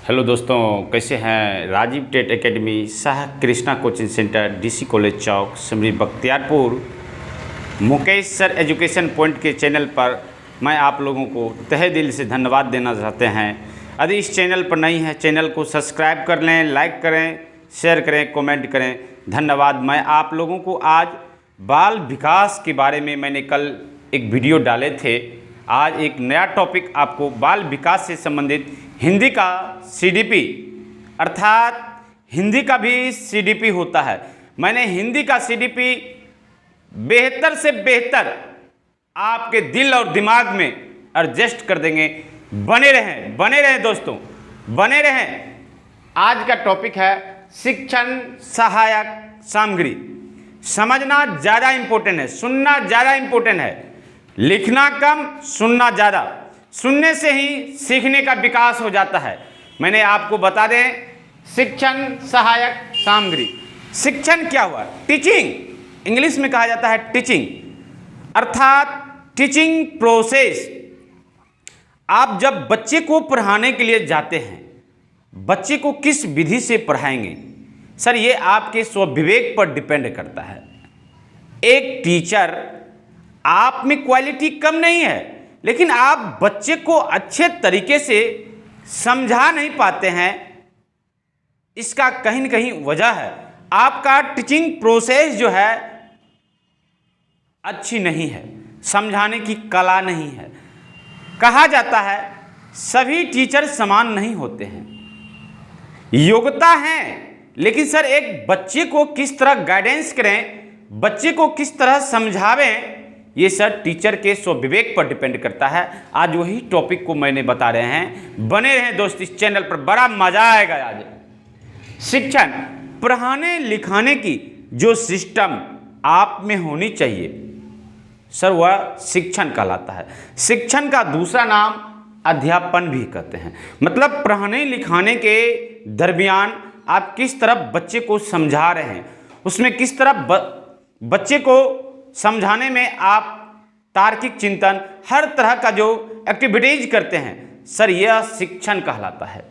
Hello दोस्तों, कैसे हैं। Rajeev TET academy Shah Krishna coaching centre, DC college Chowk, Simri Bakhtiyarpur, Mukesh sir education point के चैनल पर मैं आप लोगों को तहे दिल से धन्यवाद देना चाहते हैं। यदि इस चैनल पर नई है, चैनल को सब्सक्राइब कर लें, लाइक करें, शेयर करें, कमेंट करें। धन्यवाद। मैं आप लोगों को आज बाल विकास के बारे में मैंने कल एक वीडियो डाले थे। आज एक नया टॉपिक आपको बाल विकास से संबंधित हिंदी का सीडीपी, अर्थात हिंदी का भी सीडीपी होता है। मैंने हिंदी का सीडीपी बेहतर से बेहतर आपके दिल और दिमाग में एडजस्ट कर देंगे। बने रहें दोस्तों, बने रहें। आज का टॉपिक है शिक्षण सहायक सामग्री। समझना ज़्यादा इम्पोर्टेंट है, सुनना ज़्यादा इम्पोर्टेंट है। लिखना कम, सुनना ज़्यादा। सुनने से ही सीखने का विकास हो जाता है। मैंने आपको बता दें, शिक्षण सहायक सामग्री। शिक्षण क्या हुआ? टीचिंग, इंग्लिश में कहा जाता है टीचिंग, अर्थात टीचिंग प्रोसेस। आप जब बच्चे को पढ़ाने के लिए जाते हैं, बच्चे को किस विधि से पढ़ाएंगे सर, ये आपके स्वविवेक पर डिपेंड करता है। एक टीचर आप में क्वालिटी कम नहीं है, लेकिन आप बच्चे को अच्छे तरीके से समझा नहीं पाते हैं। इसका कहीं न कहीं वजह है, आपका टीचिंग प्रोसेस जो है अच्छी नहीं है, समझाने की कला नहीं है। कहा जाता है सभी टीचर समान नहीं होते हैं, योग्यता है, लेकिन सर एक बच्चे को किस तरह गाइडेंस करें, बच्चे को किस तरह समझावें, ये सर टीचर के स्वविवेक पर डिपेंड करता है। आज वही टॉपिक को मैंने बता रहे हैं। बने रहें दोस्त इस चैनल पर, बड़ा मजा आएगा। आज शिक्षण, पढ़ाने लिखाने की जो सिस्टम आप में होनी चाहिए सर, वह शिक्षण कहलाता है। शिक्षण का दूसरा नाम अध्यापन भी कहते हैं। मतलब पढ़ाने लिखाने के दरमियान आप किस तरह बच्चे को समझा रहे हैं, उसमें किस तरह बच्चे को समझाने में आप तार्किक चिंतन, हर तरह का जो एक्टिविटीज करते हैं सर, यह शिक्षण कहलाता है।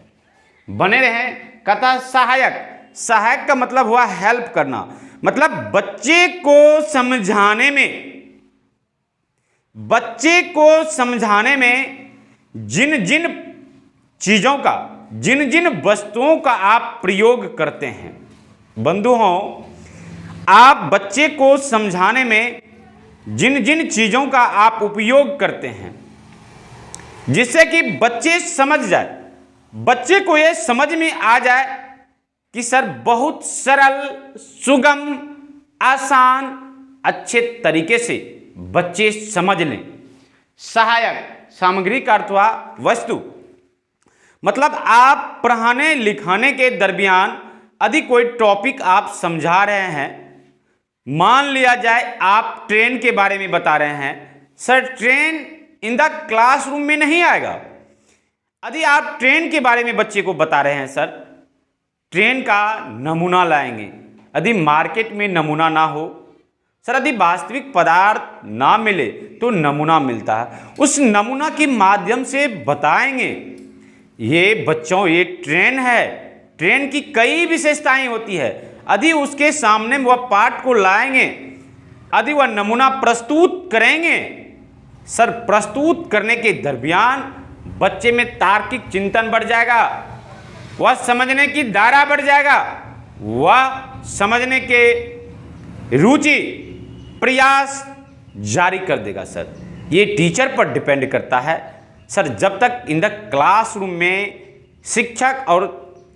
बने रहें। कथा सहायक, सहायक का मतलब हुआ हेल्प करना। मतलब बच्चे को समझाने में जिन जिन चीज़ों का, जिन जिन वस्तुओं का आप प्रयोग करते हैं, बंधुओं, आप बच्चे को समझाने में जिन जिन चीज़ों का आप उपयोग करते हैं, जिससे कि बच्चे समझ जाए, बच्चे को ये समझ में आ जाए कि सर बहुत सरल, सुगम, आसान, अच्छे तरीके से बच्चे समझ लें। सहायक सामग्री का अर्थ हुआ वस्तु। मतलब आप पढ़ाने लिखाने के दरमियान यदि कोई टॉपिक आप समझा रहे हैं, मान लिया जाए आप ट्रेन के बारे में बता रहे हैं, sir train in the classroom में नहीं आएगा। यदि आप ट्रेन के बारे में बच्चे को बता रहे हैं, सर ट्रेन का नमूना लाएंगे। यदि मार्केट में नमूना ना हो सर, यदि वास्तविक पदार्थ ना मिले तो नमूना मिलता है, उस नमूना के माध्यम से बताएंगे ये बच्चों, ये ट्रेन है, ट्रेन की कई विशेषताएं होती है। यदि उसके सामने वह पाठ को लाएंगे, यदि वह नमूना प्रस्तुत करेंगे, सर प्रस्तुत करने के दरमियान बच्चे में तार्किक चिंतन बढ़ जाएगा, वह समझने की दायरा बढ़ जाएगा, वह समझने के रुचि प्रयास जारी कर देगा। सर ये टीचर पर डिपेंड करता है। सर जब तक इन द क्लासरूम में शिक्षक और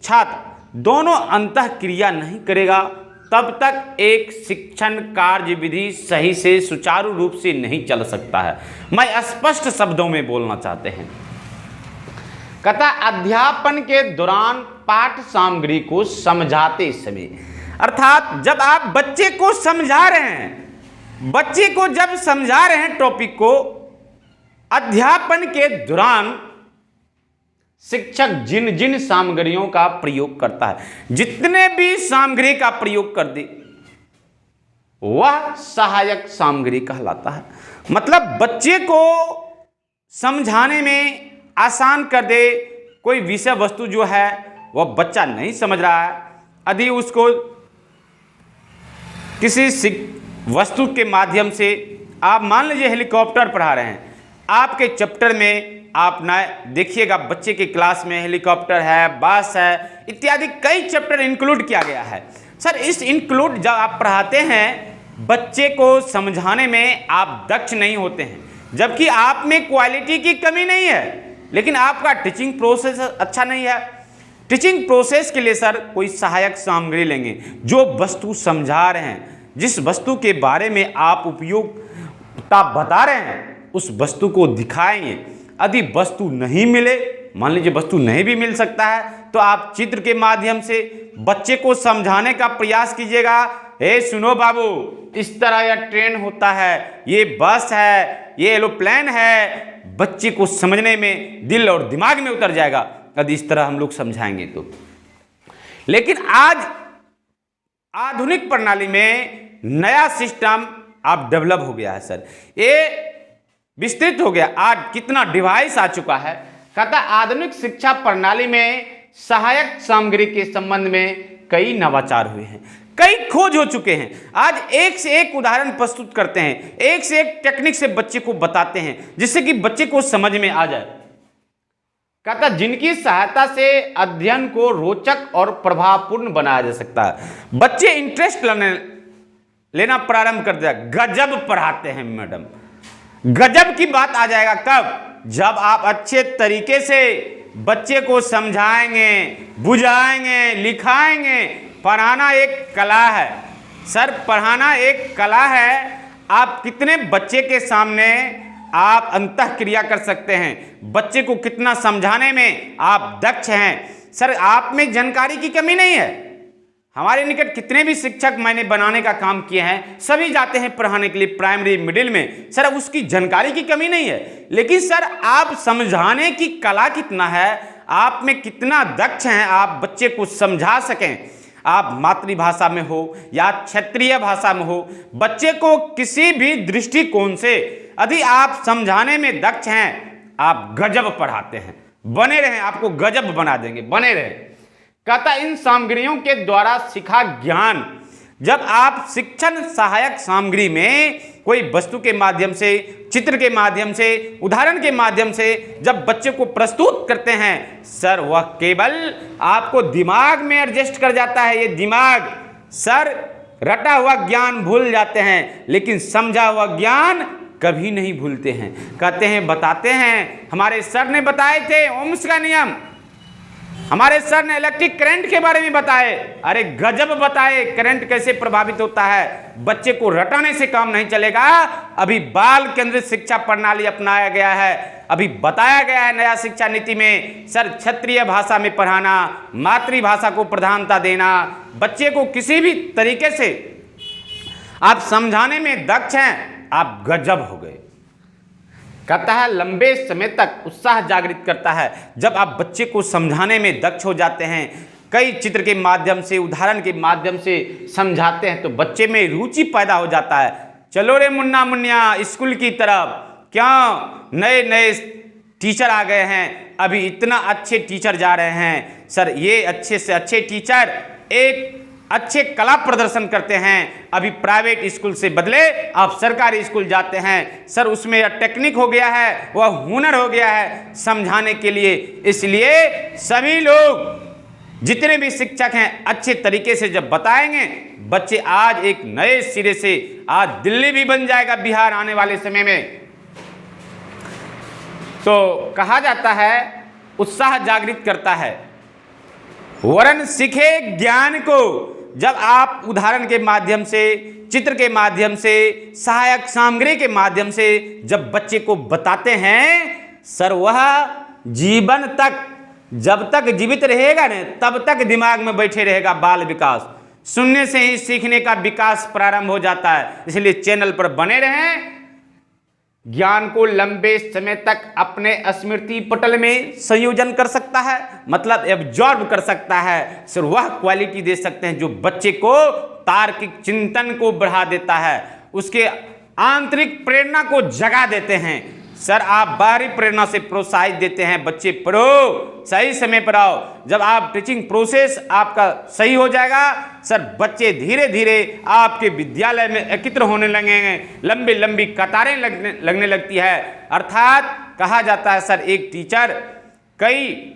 छात्र दोनों अंतः क्रिया नहीं करेगा, तब तक एक शिक्षण कार्य विधि सही से सुचारू रूप से नहीं चल सकता है। मैं स्पष्ट शब्दों में बोलना चाहते हैं। कथा अध्यापन के दौरान पाठ सामग्री को समझाते समय, अर्थात जब आप बच्चे को समझा रहे हैं, बच्चे को जब समझा रहे हैं टॉपिक को, अध्यापन के दौरान शिक्षक जिन जिन सामग्रियों का प्रयोग करता है, जितने भी सामग्री का प्रयोग कर दे, वह सहायक सामग्री कहलाता है। मतलब बच्चे को समझाने में आसान कर दे, कोई विषय वस्तु जो है वह बच्चा नहीं समझ रहा है, यदि उसको किसी वस्तु के माध्यम से आप मान लीजिए हेलीकॉप्टर पढ़ा रहे हैं, आपके चैप्टर में आप ना देखिएगा बच्चे के क्लास में हेलीकॉप्टर है, बस है, इत्यादि कई चैप्टर इंक्लूड किया गया है। सर इस इंक्लूड जब आप पढ़ाते हैं बच्चे को समझाने में आप दक्ष नहीं होते हैं, जबकि आप में क्वालिटी की कमी नहीं है, लेकिन आपका टीचिंग प्रोसेस अच्छा नहीं है। टीचिंग प्रोसेस के लिए सर कोई सहायक सामग्री लेंगे, जो वस्तु समझा रहे हैं, जिस वस्तु के बारे में आप उपयोगिता बता रहे हैं उस वस्तु को दिखाएंगे। यदि वस्तु नहीं मिले, मान लीजिए वस्तु नहीं भी मिल सकता है, तो आप चित्र के माध्यम से बच्चे को समझाने का प्रयास कीजिएगा। हे सुनो बाबू, इस तरह यह ट्रेन होता है, ये बस है, ये एरोप्लेन है। बच्चे को समझने में दिल और दिमाग में उतर जाएगा यदि इस तरह हम लोग समझाएंगे तो। लेकिन आज आधुनिक प्रणाली में नया सिस्टम आप डेवलप हो गया है सर, ये विस्तृत हो गया। आज कितना डिवाइस आ चुका है। कहता आधुनिक शिक्षा प्रणाली में सहायक सामग्री के संबंध में कई नवाचार हुए हैं, कई खोज हो चुके हैं। आज एक से एक उदाहरण प्रस्तुत करते हैं, एक से एक टेक्निक से बच्चे को बताते हैं, जिससे कि बच्चे को समझ में आ जाए। कहता जिनकी सहायता से अध्ययन को रोचक और प्रभावपूर्ण बनाया जा सकता है। बच्चे इंटरेस्ट लेना प्रारंभ कर दिया। गजब पढ़ाते हैं मैडम, गजब की बात आ जाएगा कब? जब आप अच्छे तरीके से बच्चे को समझाएंगे, बुझाएंगे, लिखाएंगे। पढ़ाना एक कला है सर, पढ़ाना एक कला है। आप कितने बच्चे के सामने आप अंतःक्रिया कर सकते हैं, बच्चे को कितना समझाने में आप दक्ष हैं। सर आप में जानकारी की कमी नहीं है। हमारे निकट कितने भी शिक्षक मैंने बनाने का काम किए हैं, सभी जाते हैं पढ़ाने के लिए प्राइमरी मिडिल में। सर उसकी जानकारी की कमी नहीं है, लेकिन सर आप समझाने की कला कितना है, आप में कितना दक्ष हैं, आप बच्चे को समझा सकें। आप मातृभाषा में हो या क्षेत्रीय भाषा में हो, बच्चे को किसी भी दृष्टिकोण से यदि आप समझाने में दक्ष हैं, आप गजब पढ़ाते हैं। बने रहें, आपको गजब बना देंगे, बने रहें। कहता इन सामग्रियों के द्वारा सीखा ज्ञान, जब आप शिक्षण सहायक सामग्री में कोई वस्तु के माध्यम से, चित्र के माध्यम से, उदाहरण के माध्यम से जब बच्चे को प्रस्तुत करते हैं, सर वह केवल आपको दिमाग में एडजस्ट कर जाता है। ये दिमाग सर रटा हुआ ज्ञान भूल जाते हैं, लेकिन समझा हुआ ज्ञान कभी नहीं भूलते हैं। कहते हैं, बताते हैं, हमारे सर ने बताए थे ओम्स का नियम, हमारे सर ने इलेक्ट्रिक करंट के बारे में बताए। अरे गजब बताए, करंट कैसे प्रभावित होता है। बच्चे को रटाने से काम नहीं चलेगा। अभी बाल केंद्रित शिक्षा प्रणाली अपनाया गया है, अभी बताया गया है नया शिक्षा नीति में। सर क्षेत्रीय भाषा में पढ़ाना, मातृभाषा को प्रधानता देना, बच्चे को किसी भी तरीके से आप समझाने में दक्ष हैं, आप गजब हो गए। कहता है लंबे समय तक उत्साह जागृत करता है। जब आप बच्चे को समझाने में दक्ष हो जाते हैं, कई चित्र के माध्यम से, उदाहरण के माध्यम से समझाते हैं, तो बच्चे में रुचि पैदा हो जाता है। चलो रे मुन्ना मुन्निया स्कूल की तरफ, क्या नए नए टीचर आ गए हैं, अभी इतना अच्छे टीचर जा रहे हैं। सर ये अच्छे से अच्छे टीचर एक अच्छे कला प्रदर्शन करते हैं। अभी प्राइवेट स्कूल से बदले आप सरकारी स्कूल जाते हैं, सर उसमें यह टेक्निक हो गया है, वह हुनर हो गया है समझाने के लिए। इसलिए सभी लोग जितने भी शिक्षक हैं अच्छे तरीके से जब बताएंगे, बच्चे आज एक नए सिरे से, आज दिल्ली भी बन जाएगा बिहार आने वाले समय में। तो कहा जाता है उत्साह जागृत करता है, वरन सीखे ज्ञान को। जब आप उदाहरण के माध्यम से, चित्र के माध्यम से, सहायक सामग्री के माध्यम से जब बच्चे को बताते हैं, सर वह जीवन तक, जब तक जीवित रहेगा न तब तक दिमाग में बैठे रहेगा। बाल विकास सुनने से ही सीखने का विकास प्रारंभ हो जाता है। इसलिए चैनल पर बने रहें, ज्ञान को लंबे समय तक अपने स्मृति पटल में संयोजन कर सकता है, मतलब एब्जॉर्ब कर सकता है। सिर्फ वह क्वालिटी दे सकते हैं जो बच्चे को तार्किक चिंतन को बढ़ा देता है, उसके आंतरिक प्रेरणा को जगा देते हैं। सर आप बाहरी प्रेरणा से प्रोत्साहित देते हैं, बच्चे पढ़ो, सही समय पर आओ। जब आप टीचिंग प्रोसेस आपका सही हो जाएगा सर, बच्चे धीरे धीरे आपके विद्यालय में एकत्र होने लगेंगे, लंबी लंबी कतारें लगने लगती है। अर्थात कहा जाता है सर एक टीचर कई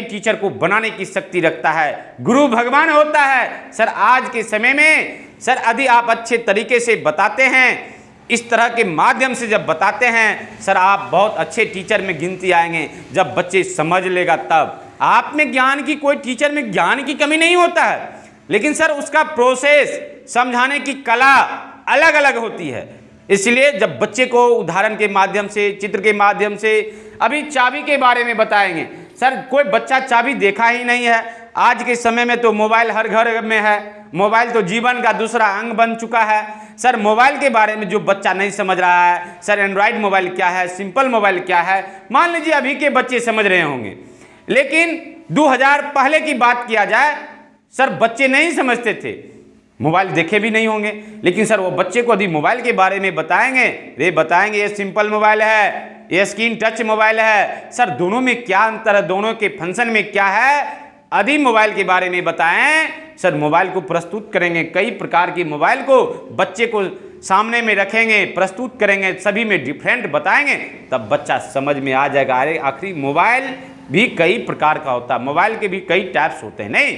टीचर को बनाने की शक्ति रखता है, गुरु भगवान होता है। सर आज के समय में सर यदि आप अच्छे तरीके से बताते हैं, इस तरह के माध्यम से जब बताते हैं सर, आप बहुत अच्छे टीचर में गिनती आएंगे। जब बच्चे समझ लेगा तब आप में ज्ञान की, कोई टीचर में ज्ञान की कमी नहीं होता है, लेकिन सर उसका प्रोसेस, समझाने की कला अलग अलग होती है। इसलिए जब बच्चे को उदाहरण के माध्यम से, चित्र के माध्यम से, अभी चाबी के बारे में बताएंगे सर, कोई बच्चा चाबी देखा ही नहीं है। आज के समय में तो मोबाइल हर घर में है, मोबाइल तो जीवन का दूसरा अंग बन चुका है। सर मोबाइल के बारे में जो बच्चा नहीं समझ रहा है, सर एंड्रॉयड मोबाइल क्या है, सिंपल मोबाइल क्या है, मान लीजिए अभी के बच्चे समझ रहे होंगे, लेकिन 2000 पहले की बात किया जाए सर, बच्चे नहीं समझते थे, मोबाइल देखे भी नहीं होंगे। लेकिन सर वो बच्चे को यदि मोबाइल के बारे में बताएंगे, ये सिंपल मोबाइल है, ये स्क्रीन टच मोबाइल है, सर दोनों में क्या अंतर है, दोनों के फंक्शन में क्या है, यदि मोबाइल के बारे में बताएं सर, मोबाइल को प्रस्तुत करेंगे, कई प्रकार की मोबाइल को बच्चे को सामने में रखेंगे, प्रस्तुत करेंगे, सभी में डिफरेंट बताएंगे, तब बच्चा समझ में आ जाएगा। अरे आखिर मोबाइल भी कई प्रकार का होता है, मोबाइल के भी कई टाइप्स होते हैं। नहीं,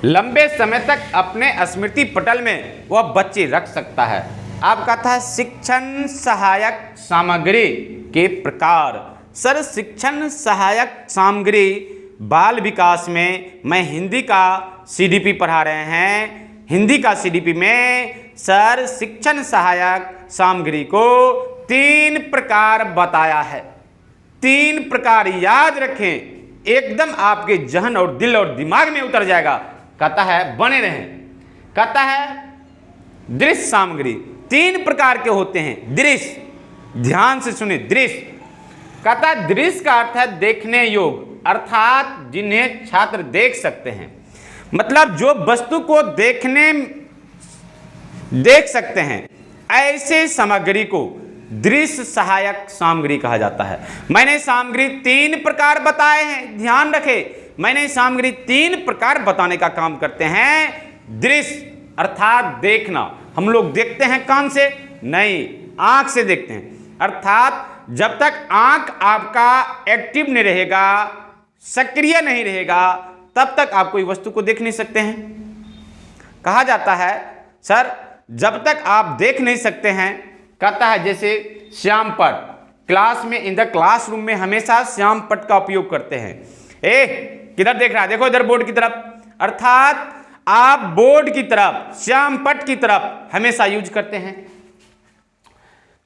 लंबे समय तक अपने स्मृति पटल में वह बच्चे रख सकता है। आपका था शिक्षण सहायक सामग्री के प्रकार। सर शिक्षण सहायक सामग्री बाल विकास में मैं हिंदी का सीडीपी पढ़ा रहे हैं। हिंदी का सीडीपी में सर शिक्षण सहायक सामग्री को 3 प्रकार बताया है। 3 प्रकार याद रखें, एकदम आपके जहन और दिल और दिमाग में उतर जाएगा। कहता है बने रहें, कहता है दृश्य सामग्री 3 प्रकार के होते हैं। दृश्य, ध्यान से सुने, दृश्य कहता है, दृश्य का अर्थ है देखने योग्य, अर्थात जिन्हें छात्र देख सकते हैं, मतलब जो वस्तु को देख सकते हैं, ऐसे सामग्री को दृश्य सहायक सामग्री कहा जाता है। मैंने सामग्री 3 प्रकार बताए हैं, ध्यान रखें, मैंने सामग्री 3 प्रकार बताने का काम करते हैं। दृश्य अर्थात देखना, हम लोग देखते हैं कान से नहीं, आंख से देखते हैं, अर्थात जब तक आंख आपका एक्टिव नहीं रहेगा, सक्रिय नहीं रहेगा, तब तक आप कोई वस्तु को देख नहीं सकते हैं। कहा जाता है सर जब तक आप देख नहीं सकते हैं, कहता है जैसे श्याम पट, क्लास में, इन द क्लासरूम में हमेशा श्याम पट का उपयोग करते हैं। किधर देख रहा है, देखो इधर बोर्ड की तरफ, अर्थात आप बोर्ड की तरफ, श्याम पट की तरफ हमेशा यूज करते हैं।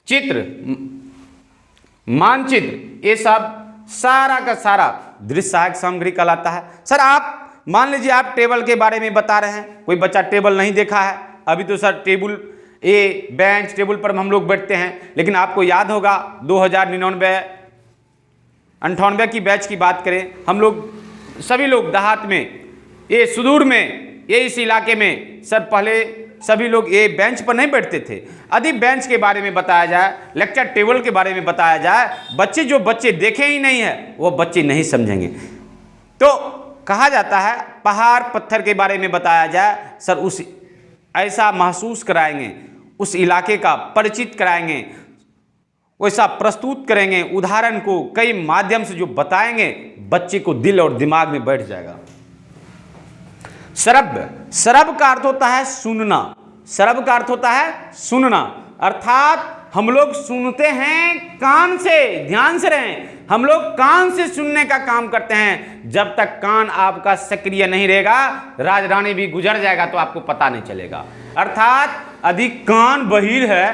चित्र, मानचित्र, ये सब सारा का सारा दृश्य सहायक सामग्री कहलाता है। सर आप मान लीजिए आप टेबल के बारे में बता रहे हैं, कोई बच्चा टेबल नहीं देखा है, अभी तो सर टेबल, ये बेंच, टेबल पर हम लोग बैठते हैं, लेकिन आपको याद होगा 2099 की बैच की बात करें, हम लोग सभी लोग देहात में, ये सुदूर में, ये इस इलाके में सर पहले सभी लोग ये बेंच पर नहीं बैठते थे। यदि बेंच के बारे में बताया जाए, लेक्चर टेबल के बारे में बताया जाए, जो बच्चे देखे ही नहीं है वो बच्चे नहीं समझेंगे। तो कहा जाता है पहाड़ पत्थर के बारे में बताया जाए, सर उस ऐसा महसूस कराएंगे, उस इलाके का परिचित कराएंगे, वैसा प्रस्तुत करेंगे, उदाहरण को कई माध्यम से जो बताएंगे, बच्चे को दिल और दिमाग में बैठ जाएगा। श्रव्य का अर्थ होता है सुनना, श्रव्य का अर्थ होता है सुनना, अर्थात हम लोग सुनते हैं कान से, ध्यान से रहें, हम लोग कान से सुनने का काम करते हैं। जब तक कान आपका सक्रिय नहीं रहेगा, राजरानी भी गुजर जाएगा तो आपको पता नहीं चलेगा। अर्थात यदि कान बहिर है,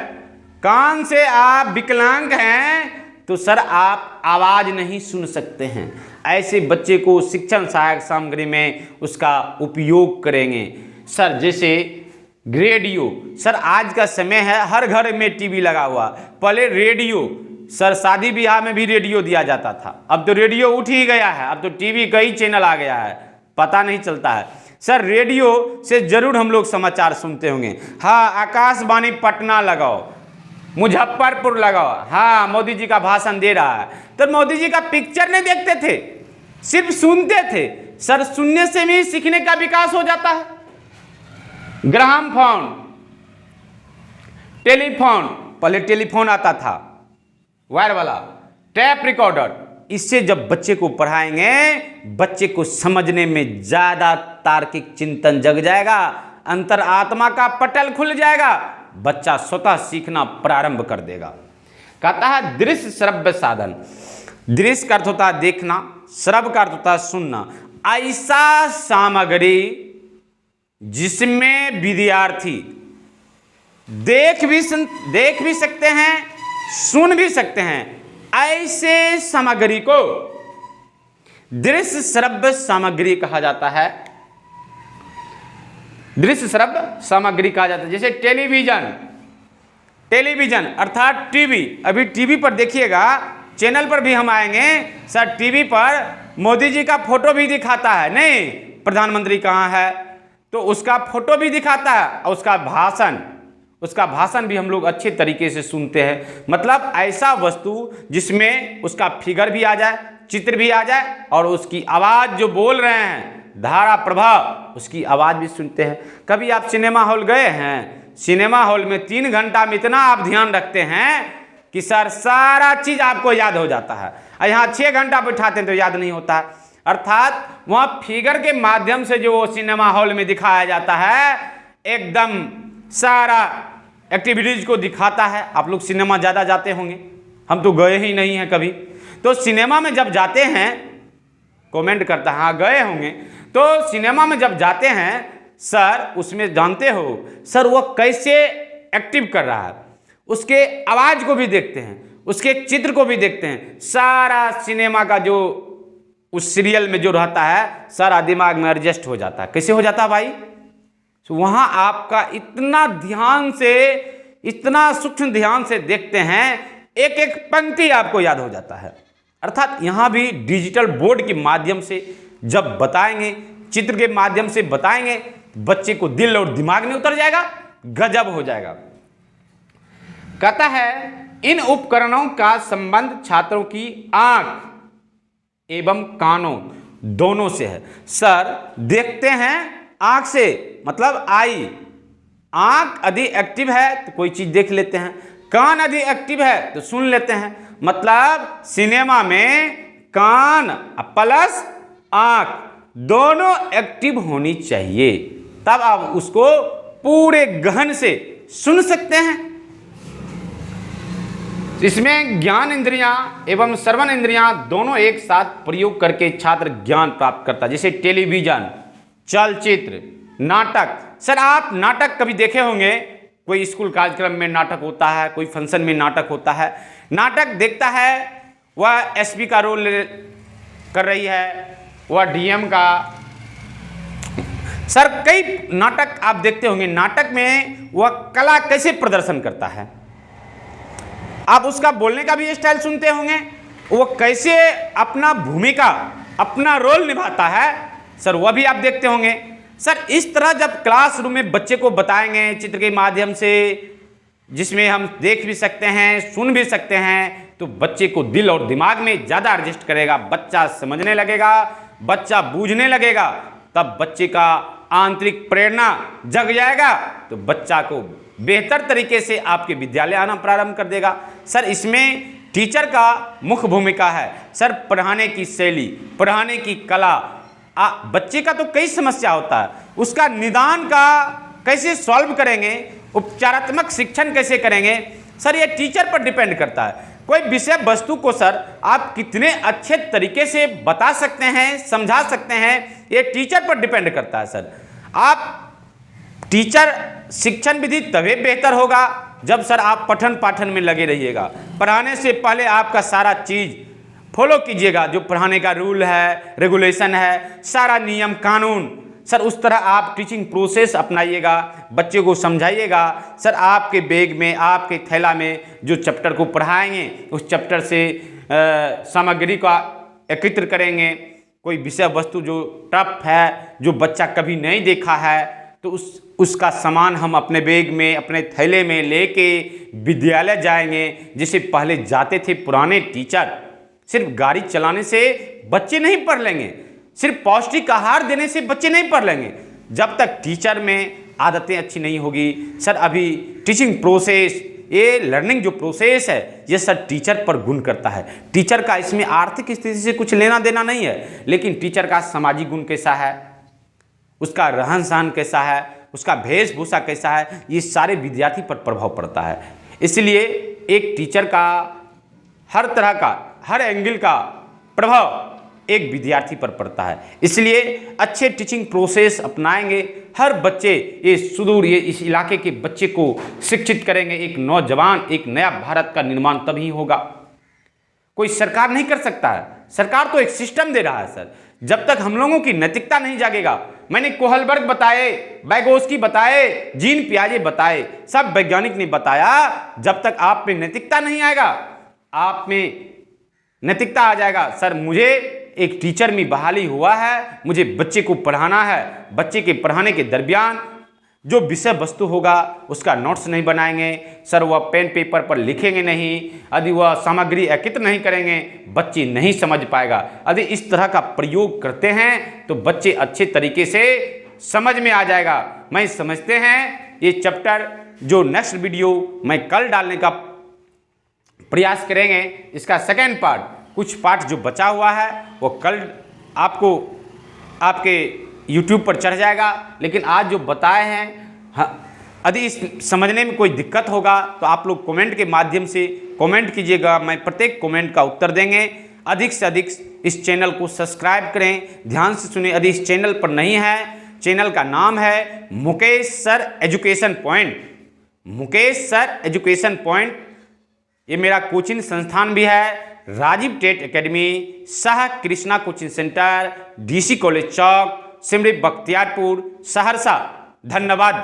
कान से आप विकलांग हैं, तो सर आप आवाज नहीं सुन सकते हैं। ऐसे बच्चे को शिक्षण सहायक सामग्री में उसका उपयोग करेंगे। सर जैसे रेडियो, सर आज का समय है हर घर में टीवी लगा हुआ, पहले रेडियो, सर शादी ब्याह में भी रेडियो दिया जाता था, अब तो रेडियो उठ ही गया है, अब तो टीवी कई चैनल आ गया है, पता नहीं चलता है। सर रेडियो से जरूर हम लोग समाचार सुनते होंगे, हाँ आकाशवाणी पटना लगाओ, मुजफ्फरपुर लगाओ, हाँ मोदी जी का भाषण दे रहा है, तो मोदी जी का पिक्चर नहीं देखते थे, सिर्फ सुनते थे। सर सुनने से भी सीखने का विकास हो जाता है। ग्राम फोन, टेलीफोन, पहले टेलीफोन आता था वायर वाला, टेप रिकॉर्डर, इससे जब बच्चे को पढ़ाएंगे, बच्चे को समझने में ज्यादा तार्किक चिंतन जग जाएगा, अंतरात्मा का पटल खुल जाएगा, बच्चा स्वतः सीखना प्रारंभ कर देगा। कहता है दृश्य श्रव्य साधन, दृश्य का अर्थ होता है देखना, श्रव्य का अर्थ होता है सुनना। ऐसा सामग्री जिसमें विद्यार्थी देख भी सकते हैं, सुन भी सकते हैं, ऐसे सामग्री को दृश्य श्रव्य सामग्री कहा जाता है। दृश्य श्रव्य सामग्री कहा जाता है। जैसे टेलीविजन अर्थात टीवी। अभी टीवी पर देखिएगा, चैनल पर भी हम आएंगे सर, टीवी पर मोदी जी का फोटो भी दिखाता है, नहीं प्रधानमंत्री कहाँ है तो उसका फोटो भी दिखाता है, और उसका भाषण भी हम लोग अच्छे तरीके से सुनते हैं। मतलब ऐसा वस्तु जिसमें उसका फिगर भी आ जाए, चित्र भी आ जाए, और उसकी आवाज़ जो बोल रहे हैं, धारा प्रभाव, उसकी आवाज़ भी सुनते हैं। कभी आप सिनेमा हॉल गए हैं? सिनेमा हॉल में 3 घंटा में इतना आप ध्यान रखते हैं कि सर सारा चीज़ आपको याद हो जाता है, और यहाँ 6 घंटा बैठाते हैं तो याद नहीं होता है। अर्थात वहाँ फिगर के माध्यम से जो सिनेमा हॉल में दिखाया जाता है, एकदम सारा एक्टिविटीज को दिखाता है। आप लोग सिनेमा ज़्यादा जाते होंगे, हम तो गए ही नहीं हैं कभी। तो सिनेमा में जब जाते हैं, कमेंट करता है हाँ गए होंगे, तो सिनेमा में जब जाते हैं सर, उसमें जानते हो सर वो कैसे एक्टिव कर रहा है, उसके आवाज़ को भी देखते हैं, उसके चित्र को भी देखते हैं, सारा सिनेमा का जो उस सीरियल में जो रहता है सारा दिमाग में एडजस्ट हो जाता है। कैसे हो जाता है भाई? तो वहाँ आपका इतना ध्यान से, इतना सूक्ष्म ध्यान से देखते हैं, एक एक पंक्ति आपको याद हो जाता है। अर्थात यहाँ भी डिजिटल बोर्ड के माध्यम से जब बताएंगे, चित्र के माध्यम से बताएंगे, बच्चे को दिल और दिमाग में उतर जाएगा, गजब हो जाएगा। कहता है इन उपकरणों का संबंध छात्रों की आंख एवं कानों दोनों से है। सर देखते हैं आंख से, मतलब आई, आंख यदि एक्टिव है तो कोई चीज देख लेते हैं, कान यदि एक्टिव है तो सुन लेते हैं। मतलब सिनेमा में कान प्लस आंख दोनों एक्टिव होनी चाहिए, तब आप उसको पूरे गहन से सुन सकते हैं। इसमें ज्ञान इंद्रियां एवं श्रवण इंद्रियां दोनों एक साथ प्रयोग करके छात्र ज्ञान प्राप्त करता है। जैसे टेलीविजन, चलचित्र, नाटक। सर आप नाटक कभी देखे होंगे, कोई स्कूल कार्यक्रम में नाटक होता है, कोई फंक्शन में नाटक होता है, नाटक देखता है, वह एसपी का रोल कर रही है, वह डीएम का। सर कई नाटक आप देखते होंगे, नाटक में वह कला कैसे प्रदर्शन करता है, आप उसका बोलने का भी स्टाइल सुनते होंगे, वो कैसे अपना भूमिका, अपना रोल निभाता है, सर वह भी आप देखते होंगे। सर इस तरह जब क्लासरूम में बच्चे को बताएंगे चित्र के माध्यम से, जिसमें हम देख भी सकते हैं, सुन भी सकते हैं, तो बच्चे को दिल और दिमाग में ज़्यादा एडजस्ट करेगा, बच्चा समझने लगेगा, बच्चा बूझने लगेगा, तब बच्चे का आंतरिक प्रेरणा जग जाएगा, तो बच्चा को बेहतर तरीके से आपके विद्यालय आना प्रारंभ कर देगा। सर इसमें टीचर का मुख्य भूमिका है। सर पढ़ाने की शैली, पढ़ाने की कला, बच्चे का तो कई समस्या होता है, उसका निदान का कैसे सॉल्व करेंगे, उपचारात्मक शिक्षण कैसे करेंगे, सर ये टीचर पर डिपेंड करता है। कोई विषय वस्तु को सर आप कितने अच्छे तरीके से बता सकते हैं, समझा सकते हैं, ये टीचर पर डिपेंड करता है। सर आप टीचर शिक्षण विधि तभी बेहतर होगा जब सर आप पठन पाठन में लगे रहिएगा। पढ़ाने से पहले आपका सारा चीज़ फॉलो कीजिएगा, जो पढ़ाने का रूल है, रेगुलेशन है, सारा नियम कानून, सर उस तरह आप टीचिंग प्रोसेस अपनाइएगा, बच्चे को समझाइएगा। सर आपके बैग में, आपके थैला में जो चैप्टर को पढ़ाएंगे, उस चैप्टर से सामग्री का एकत्र करेंगे। कोई विषय वस्तु जो टफ है, जो बच्चा कभी नहीं देखा है, तो उसका सामान हम अपने बैग में, अपने थैले में लेके विद्यालय जाएंगे। जैसे पहले जाते थे पुराने टीचर। सिर्फ गाड़ी चलाने से बच्चे नहीं पढ़ लेंगे, सिर्फ पौष्टिक आहार देने से बच्चे नहीं पढ़ लेंगे, जब तक टीचर में आदतें अच्छी नहीं होगी। सर अभी टीचिंग प्रोसेस, ये लर्निंग जो प्रोसेस है, ये सर टीचर पर गुण करता है। टीचर का इसमें आर्थिक स्थिति से कुछ लेना देना नहीं है, लेकिन टीचर का सामाजिक गुण कैसा है, उसका रहन सहन कैसा है, उसका वेशभूषा कैसा है, ये सारे विद्यार्थी पर प्रभाव पड़ता है। इसलिए एक टीचर का हर तरह का, हर एंगल का प्रभाव एक विद्यार्थी पर पड़ता है। इसलिए अच्छे टीचिंग प्रोसेस अपनाएंगे हर बच्चे, ये सुदूर, ये इस इलाके के बच्चे को शिक्षित करेंगे। एक नौजवान, एक नया भारत का निर्माण तभी होगा। कोई सरकार नहीं कर सकता है, सरकार तो एक सिस्टम दे रहा है सर। जब तक हम लोगों की नैतिकता नहीं जागेगा, मैंने कोहलबर्ग बताए, बैगोस्की बताए, जीन पियाजे बताए, सब वैज्ञानिक ने बताया, जब तक आप में नैतिकता नहीं आएगा, आप में नैतिकता आ जाएगा। सर मुझे एक टीचर में बहाली हुआ है, मुझे बच्चे को पढ़ाना है, बच्चे के पढ़ाने के दरमियान जो विषय वस्तु होगा उसका नोट्स नहीं बनाएंगे सर, वह पेन पेपर पर लिखेंगे नहीं, यदि वह सामग्री एकत्र नहीं करेंगे बच्चे नहीं समझ पाएगा। यदि इस तरह का प्रयोग करते हैं तो बच्चे अच्छे तरीके से समझ में आ जाएगा। मैं समझते हैं ये चैप्टर जो नेक्स्ट वीडियो मैं कल डालने का प्रयास करेंगे, इसका सेकेंड पार्ट, कुछ पार्ट जो बचा हुआ है वो कल आपको आपके YouTube पर चढ़ जाएगा। लेकिन आज जो बताए हैं, यदि इस समझने में कोई दिक्कत होगा तो आप लोग कमेंट के माध्यम से कमेंट कीजिएगा, मैं प्रत्येक कमेंट का उत्तर देंगे। अधिक से अधिक इस चैनल को सब्सक्राइब करें, ध्यान से सुनिए। यदि इस चैनल पर नहीं है, चैनल का नाम है Mukesh sir education point. Mukesh sir education point, ये मेरा कोचिंग संस्थान भी है, Rajeev TET academy, Shah Krishna coaching centre, DC college Chowk, Simri Bakhtiyarpur, Saharsa. धन्यवाद।